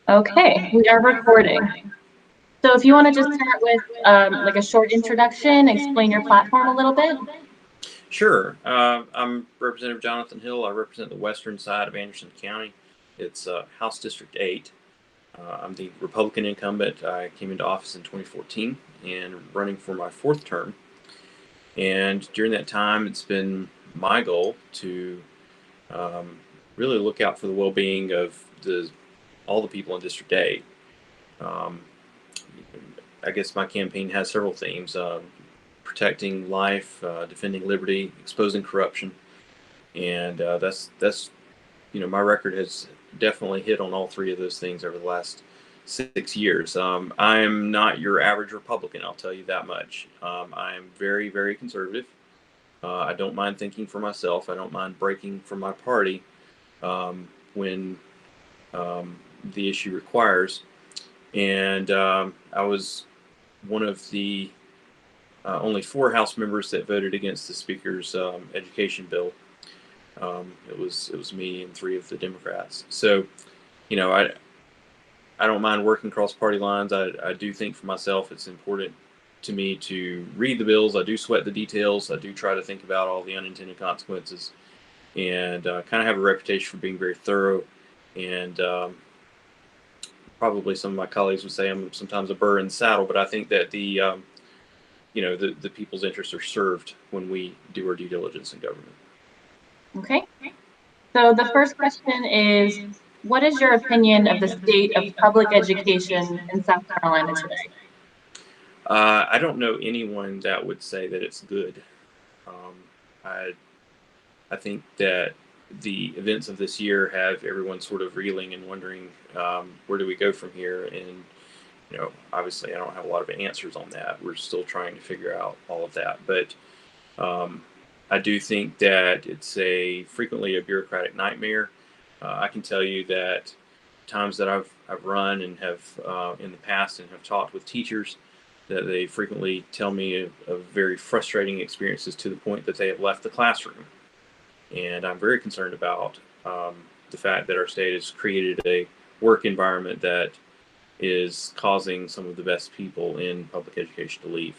Okay, we are recording. So if you want to just start with like a short introduction, explain your platform a little bit. Sure. I'm Representative Jonathon Hill. I represent the western side of Anderson County. It's House District 8. I'm the Republican incumbent. I came into office in 2014 and running for my fourth term. And during that time, it's been my goal to really look out for the well-being of all the people in District 8. I guess my campaign has several themes: protecting life, defending liberty, exposing corruption, and that's my record has definitely hit on all three of those things over the last 6 years. I'm not your average Republican, I'll tell you that much. I'm very, very conservative. I don't mind thinking for myself. I don't mind breaking from my party when the issue requires. And I was one of the only 4 House members that voted against the Speaker's education bill. It was me and 3 of the Democrats. So, I don't mind working cross party lines. I do think for myself it's important to me to read the bills. I do sweat the details. I do try to think about all the unintended consequences, and kind of have a reputation for being very thorough. And probably some of my colleagues would say I'm sometimes a burr in the saddle, but I think that the people's interests are served when we do our due diligence in government. Okay. So the first question is, what is your opinion of the state of public education in South Carolina today? I don't know anyone that would say that it's good. I think that the events of this year have everyone sort of reeling and wondering, where do we go from here? And obviously, I don't have a lot of answers on that. We're still trying to figure out all of that, but I do think that it's frequently a bureaucratic nightmare. I can tell you that times that I've run and have in the past and have talked with teachers, that they frequently tell me of very frustrating experiences to the point that they have left the classroom. And I'm very concerned about the fact that our state has created a work environment that is causing some of the best people in public education to leave.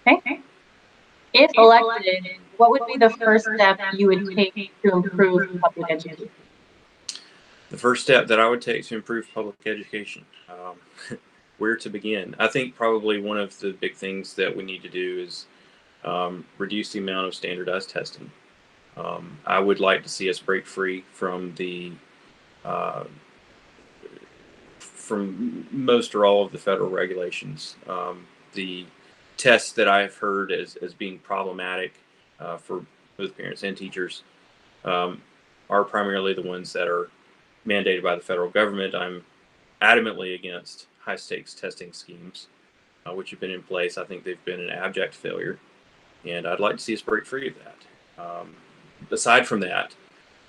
Okay. If elected, what would be the first step you would take to improve public education? The first step that I would take to improve public education, where to begin? I think probably one of the big things that we need to do is reduce the amount of standardized testing. I would like to see us break free from from most or all of the federal regulations. The tests that I've heard as being problematic for both parents and teachers are primarily the ones that are mandated by the federal government. I'm adamantly against high stakes testing schemes, which have been in place. I think they've been an abject failure, and I'd like to see us break free of that. Aside from that,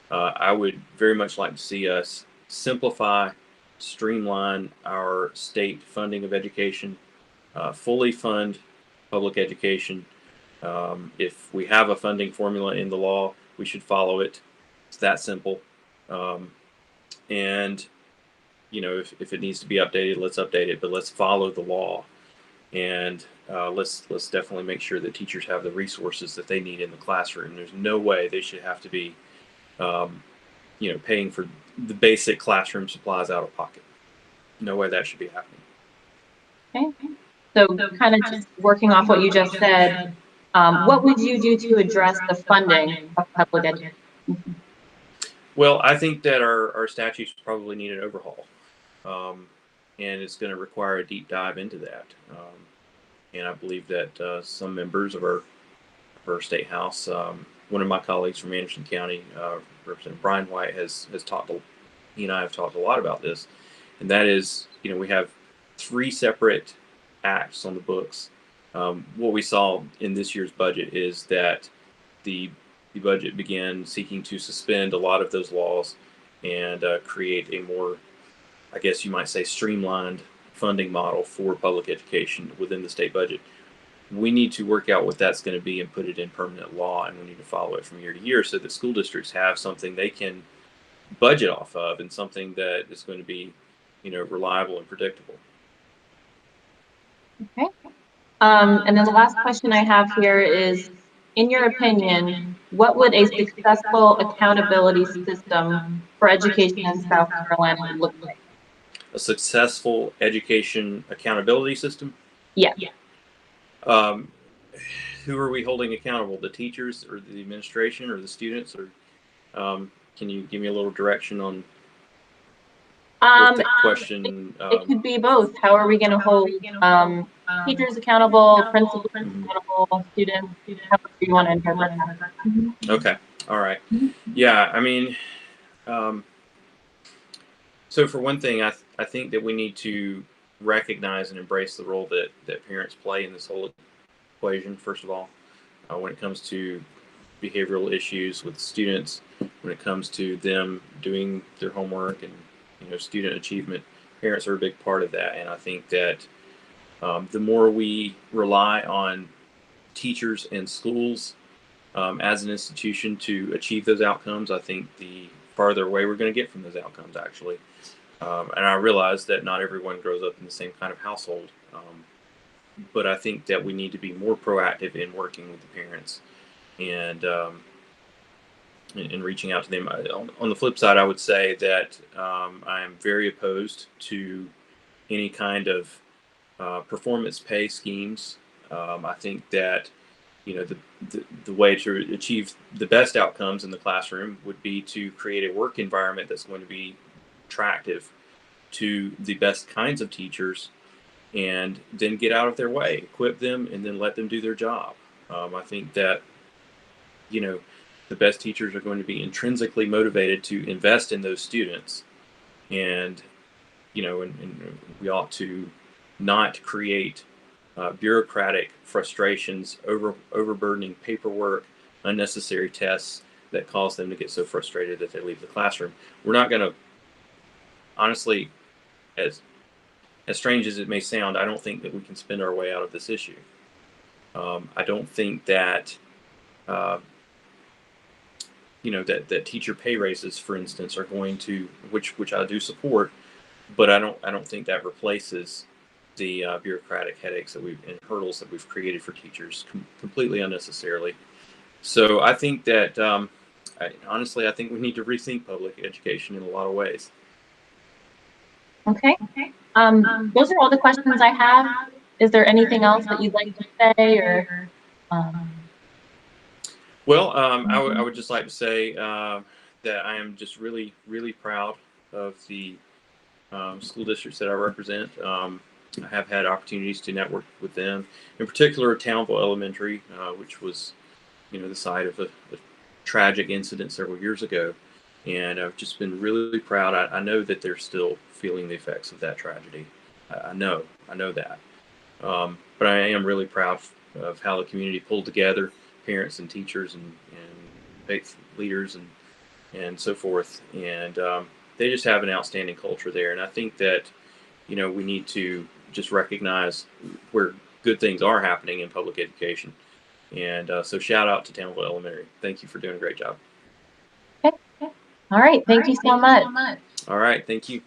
I would very much like to see us simplify, streamline our state funding of education, fully fund public education. If we have a funding formula in the law, we should follow it. It's that simple. And if it needs to be updated, let's update it, but let's follow the law. And let's definitely make sure that teachers have the resources that they need in the classroom. There's no way they should have to be, paying for the basic classroom supplies out of pocket. No way that should be happening. Okay. So kind of just working off what you just said, what would you do to address the funding of public education? Well, I think that our statutes probably need an overhaul. And it's going to require a deep dive into that. And I believe that some members of our state house, one of my colleagues from Anderson County, Representative Brian White, has talked. He and I have talked a lot about this, and that is, we have 3 separate acts on the books. What we saw in this year's budget is that the budget began seeking to suspend a lot of those laws and create a more, I guess you might say, streamlined funding model for public education within the state budget. We need to work out what that's going to be and put it in permanent law, and we need to follow it from year to year so that school districts have something they can budget off of, and something that is going to be, reliable and predictable. Okay. And then the last question I have here is, in your opinion, what would a successful accountability system for education in South Carolina look like? A successful education accountability system. Yeah. Um, who are we holding accountable? The teachers, or the administration, or the students? Or can you give me a little direction on what that question? It could be both. How are we going to hold teachers accountable, principals accountable, students? However you want to interpret that. Okay. All right. Yeah. I mean, um, so for one thing, I think that we need to recognize and embrace the role that parents play in this whole equation. First of all, when it comes to behavioral issues with students, when it comes to them doing their homework and student achievement, parents are a big part of that. And I think that the more we rely on teachers and schools as an institution to achieve those outcomes, I think the farther away we're going to get from those outcomes, actually. And I realize that not everyone grows up in the same kind of household, but I think that we need to be more proactive in working with the parents and reaching out to them. On the flip side, I would say that I am very opposed to any kind of performance pay schemes. I think that the way to achieve the best outcomes in the classroom would be to create a work environment that's going to be attractive to the best kinds of teachers, and then get out of their way, equip them, and then let them do their job. I think that the best teachers are going to be intrinsically motivated to invest in those students, and and we ought to not create bureaucratic frustrations, overburdening paperwork, unnecessary tests that cause them to get so frustrated that they leave the classroom. We're not going to, honestly, as strange as it may sound, I don't think that we can spend our way out of this issue. I don't think that that teacher pay raises, for instance, are going to, which I do support, but I don't think that replaces the bureaucratic headaches that and hurdles that we've created for teachers completely unnecessarily. So I think that honestly, I think we need to rethink public education in a lot of ways. Okay. Those are all the questions I have. Is there anything else that you'd like to say, or? Well, I would just like to say that I am just really, really proud of the school districts that I represent. I have had opportunities to network with them, in particular Townville Elementary, which was, the site of a tragic incident several years ago. And I've just been really proud. I know that they're still feeling the effects of that tragedy. I know that. But I am really proud of how the community pulled together, parents and teachers and faith leaders and so forth. And they just have an outstanding culture there. And I think that, we need to just recognize where good things are happening in public education. And so shout out to Townville Elementary. Thank you for doing a great job. Okay. All right. Thank you so much. All right. Thank you.